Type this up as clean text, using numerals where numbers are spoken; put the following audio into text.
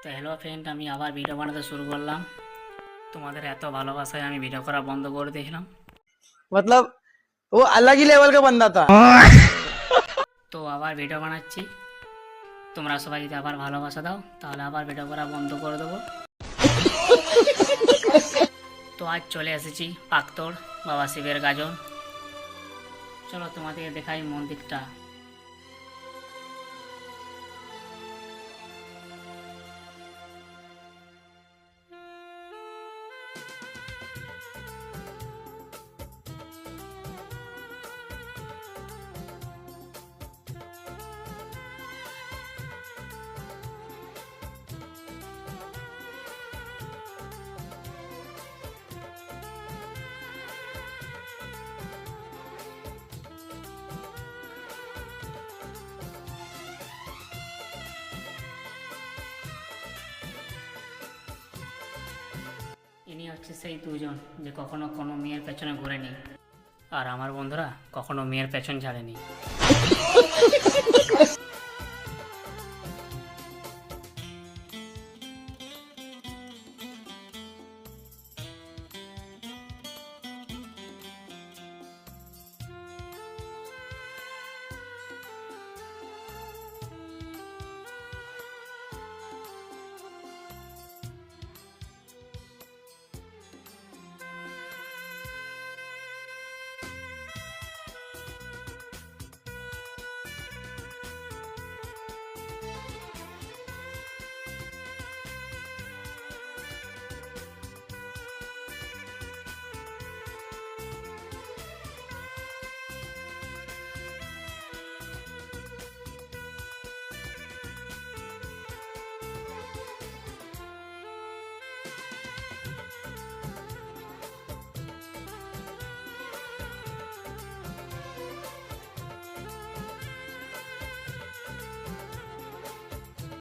তো hello friend, আমি আবার ভিডিও বানাতে শুরু করলাম। তোমাদের এত ভালোবাসায় আমি ভিডিও করা বন্ধ করে দিয়েছিলাম। मतलब वो अलग ही लेवल का बंदा था। তো আবার ভিডিও বানাচ্ছি। তোমরা সবাই যদি আবার ভালোবাসা দাও তাহলে আবার ভিডিও করা বন্ধ করে দেবো। তো আজ চলে এসেছি পাকতোড় বাবা শিবের গাজন। চলো তোমাদের দেখাই মন্দিরটা। ইনি হচ্ছে সেই দুজন যে কখনো কোনো মেয়ের পেছনে ঘুরেনি, আর আমার বন্ধুরা কখনো মেয়ের পেছন ছাড়েনি।